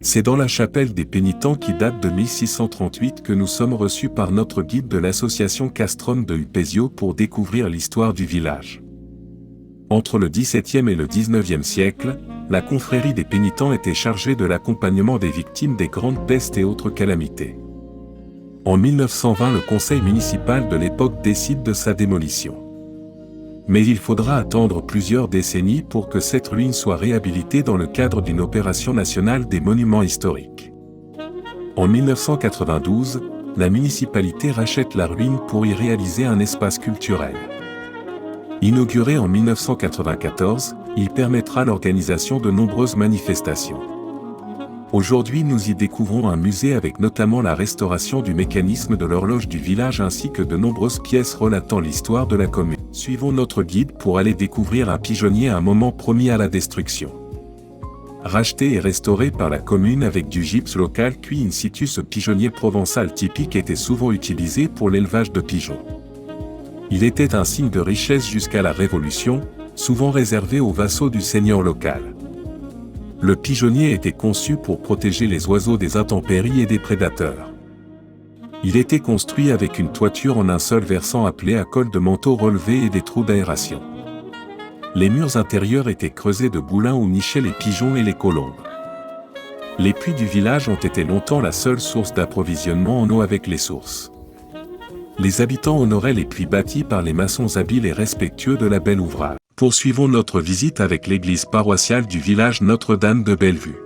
C'est dans la chapelle des Pénitents qui date de 1638 que nous sommes reçus par notre guide de l'association Castrum de Upesio pour découvrir l'histoire du village. Entre le XVIIe et le XIXe siècle, la confrérie des Pénitents était chargée de l'accompagnement des victimes des grandes pestes et autres calamités. En 1920, le conseil municipal de l'époque décide de sa démolition. Mais il faudra attendre plusieurs décennies pour que cette ruine soit réhabilitée dans le cadre d'une opération nationale des monuments historiques. En 1992, la municipalité rachète la ruine pour y réaliser un espace culturel. Inauguré en 1994, il permettra l'organisation de nombreuses manifestations. Aujourd'hui, nous y découvrons un musée avec notamment la restauration du mécanisme de l'horloge du village ainsi que de nombreuses pièces relatant l'histoire de la commune. Suivons notre guide pour aller découvrir un pigeonnier à un moment promis à la destruction. Racheté et restauré par la commune avec du gypse local cuit in situ, ce pigeonnier provençal typique était souvent utilisé pour l'élevage de pigeons. Il était un signe de richesse jusqu'à la Révolution, souvent réservé aux vassaux du seigneur local. Le pigeonnier était conçu pour protéger les oiseaux des intempéries et des prédateurs. Il était construit avec une toiture en un seul versant appelée à col de manteau relevé et des trous d'aération. Les murs intérieurs étaient creusés de boulins où nichaient les pigeons et les colombes. Les puits du village ont été longtemps la seule source d'approvisionnement en eau avec les sources. Les habitants honoraient les puits bâtis par les maçons habiles et respectueux de la belle ouvrage. Poursuivons notre visite avec l'église paroissiale du village Notre-Dame de Bellevue.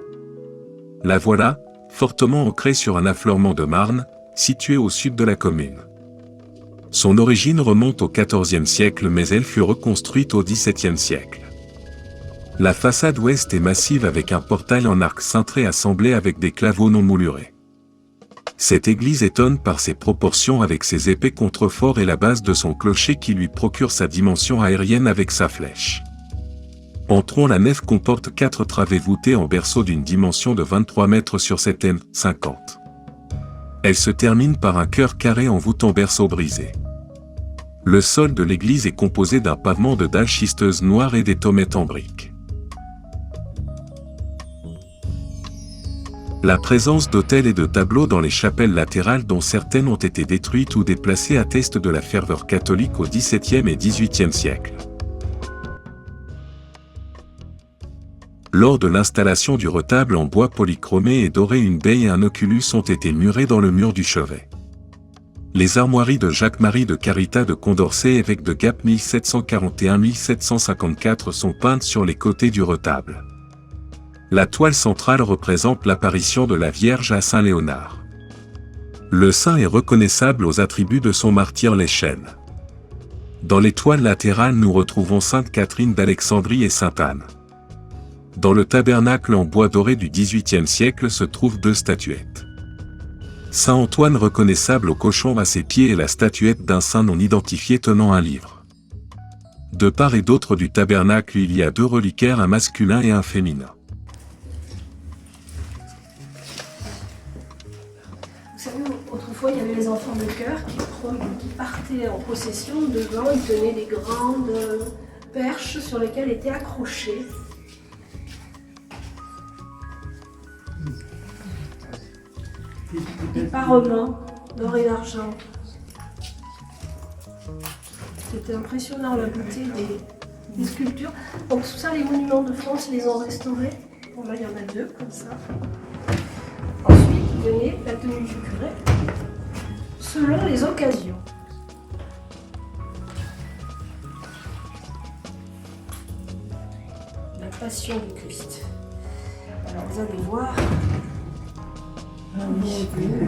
La voilà, fortement ancrée sur un affleurement de Marne, située au sud de la commune. Son origine remonte au XIVe siècle mais elle fut reconstruite au XVIIe siècle. La façade ouest est massive avec un portail en arc cintré assemblé avec des claveaux non moulurés. Cette église étonne par ses proportions avec ses épais contreforts et la base de son clocher qui lui procure sa dimension aérienne avec sa flèche. Entrons, la nef comporte 4 travées voûtées en berceau d'une dimension de 23 mètres sur 7 m 50. Elle se termine par un chœur carré en voûte en berceau brisé. Le sol de l'église est composé d'un pavement de dalles schisteuses noires et des tommettes en briques. La présence d'autels et de tableaux dans les chapelles latérales dont certaines ont été détruites ou déplacées atteste de la ferveur catholique au XVIIe et XVIIIe siècle. Lors de l'installation du retable en bois polychromé et doré, une baie et un oculus ont été murés dans le mur du chevet. Les armoiries de Jacques-Marie de Carita de Condorcet, évêque de Gap 1741-1754 sont peintes sur les côtés du retable. La toile centrale représente l'apparition de la Vierge à Saint Léonard. Le saint est reconnaissable aux attributs de son martyr, les chênes. Dans les toiles latérales, nous retrouvons Sainte Catherine d'Alexandrie et Sainte Anne. Dans le tabernacle en bois doré du XVIIIe siècle se trouvent 2 statuettes. Saint Antoine reconnaissable au cochon à ses pieds et la statuette d'un saint non identifié tenant un livre. De part et d'autre du tabernacle, il y a 2 reliquaires, un masculin et un féminin. Vous savez, autrefois, il y avait les enfants de chœur qui partaient en procession. Devant, ils tenaient des grandes perches sur lesquelles étaient accrochés des parements d'or et d'argent. C'était impressionnant la beauté des sculptures. Donc tout ça, les monuments de France, ils les ont restaurés. Bon, là, il y en a 2 comme ça. Ensuite, venait la tenue du curé, selon les occasions. La Passion du Christ. Alors vous allez voir.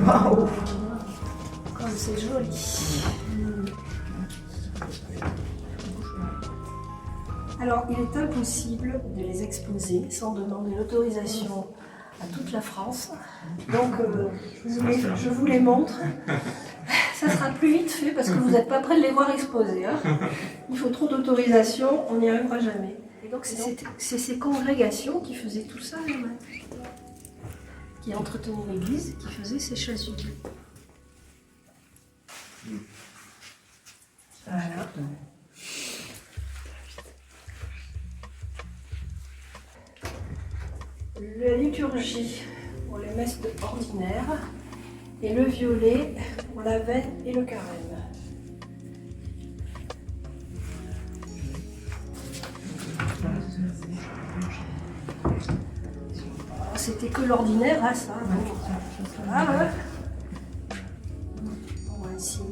Waouh! Comme c'est joli. Alors, il est impossible de les exposer sans demander l'autorisation à toute la France. Donc, je vous les montre. Ça sera plus vite fait parce que vous n'êtes pas prêts de les voir exposés. Hein. Il faut trop d'autorisation, on n'y arrivera jamais. Et donc, c'est ces congrégations qui faisaient tout ça, là, qui entretenaient l'église, qui faisaient ces chasubles. Voilà. La liturgie la messe ordinaire, et le violet pour la veine et le carême. C'était que l'ordinaire, hein, ça. Voilà, ouais. On voit un signe.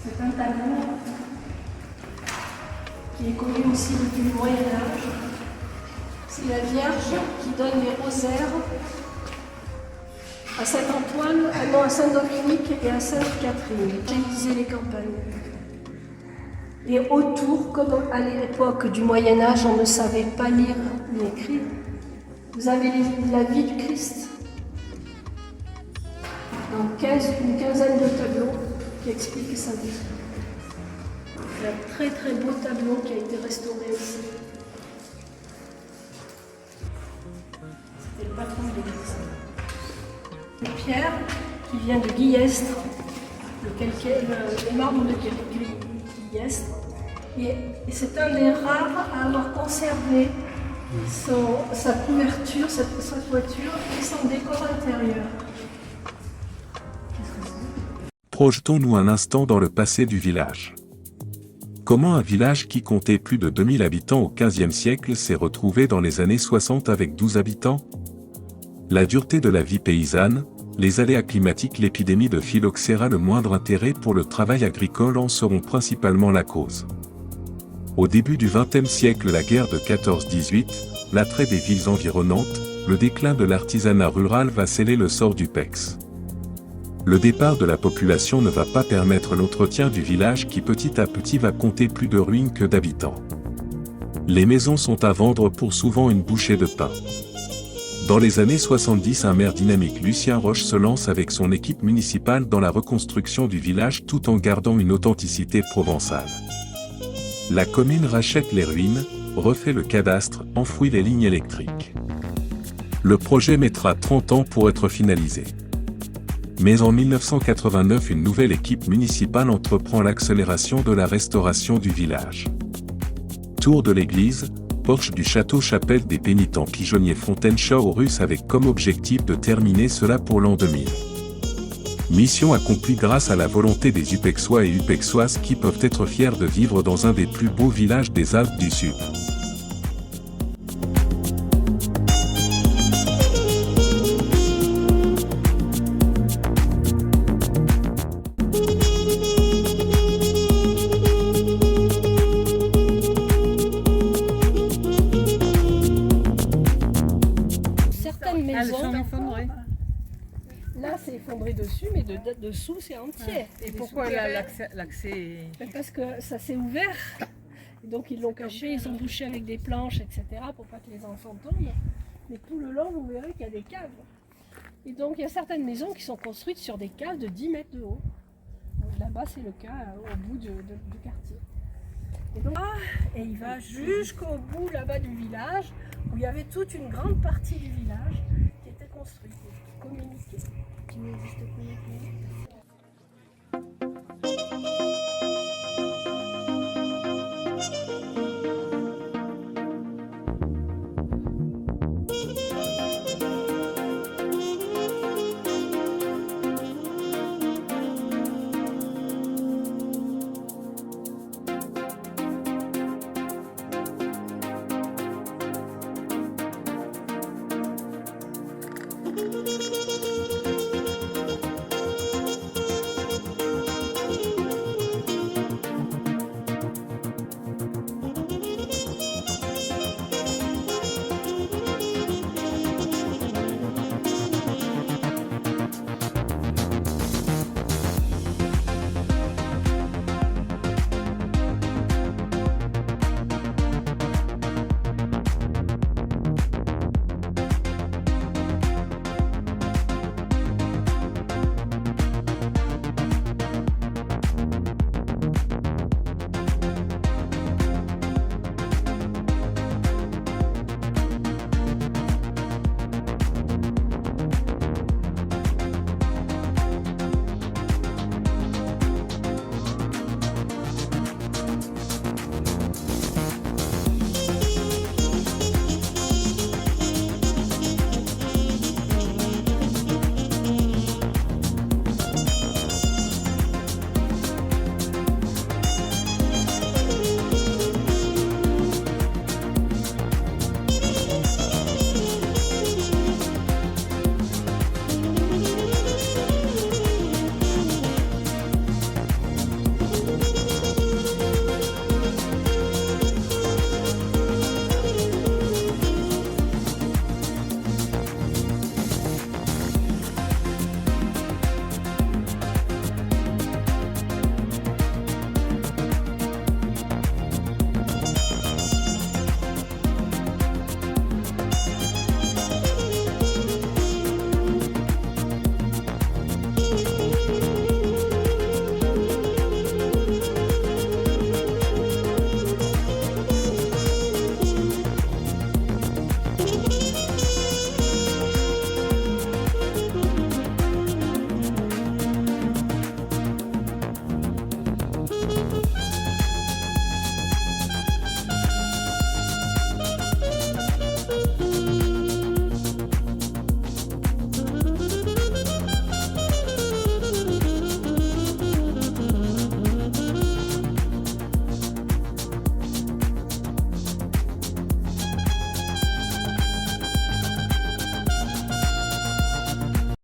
C'est un tableau qui est connu aussi depuis le Moyen-Âge. C'est la Vierge qui donne les rosaires à Saint-Antoine, non, à Saint-Dominique et à Sainte-Catherine. J'ai visé les campagnes. Et autour, comme à l'époque du Moyen-Âge, on ne savait pas lire ni écrire, vous avez la vie du Christ. Donc une quinzaine de tableaux qui expliquent sa vie. C'est un très très beau tableau qui a été restauré aussi. C'était le patron de l'église. Une pierre qui vient de Guillestre, le marbre de Guillestre. Et c'est un des rares à avoir conservé sa couverture, sa toiture et son décor intérieur. Projetons-nous un instant dans le passé du village. Comment un village qui comptait plus de 2000 habitants au XVe siècle s'est retrouvé dans les années 60 avec 12 habitants? La dureté de la vie paysanne, les aléas climatiques, l'épidémie de phylloxéra, le moindre intérêt pour le travail agricole en seront principalement la cause. Au début du XXe siècle, la guerre de 14-18, l'attrait des villes environnantes, le déclin de l'artisanat rural va sceller le sort du PEX. Le départ de la population ne va pas permettre l'entretien du village qui petit à petit va compter plus de ruines que d'habitants. Les maisons sont à vendre pour souvent une bouchée de pain. Dans les années 70, un maire dynamique, Lucien Roche, se lance avec son équipe municipale dans la reconstruction du village tout en gardant une authenticité provençale. La commune rachète les ruines, refait le cadastre, enfouit les lignes électriques. Le projet mettra 30 ans pour être finalisé. Mais en 1989, une nouvelle équipe municipale entreprend l'accélération de la restauration du village. Tour de l'église, porche du château, chapelle des pénitents, pigeonnier, fontaine, Chaorus, avec comme objectif de terminer cela pour l'an 2000. Mission accomplie grâce à la volonté des Upexois et Upexoises qui peuvent être fiers de vivre dans un des plus beaux villages des Alpes du Sud. Certaines maisons, là c'est effondré dessus, mais dessous c'est entier. Et pourquoi l'accès parce que ça s'est ouvert, et donc ils l'ont caché, ils ont bouché avec des planches, etc. pour pas que les enfants tombent. Mais tout le long, vous verrez qu'il y a des caves. Et donc il y a certaines maisons qui sont construites sur des caves de 10 mètres de haut. Là-bas c'est le cas au bout du quartier. Et, donc, et il va jusqu'au bout là-bas du village, où il y avait toute une grande partie du village qui était construite, qui communiquait, qui n'existe plus.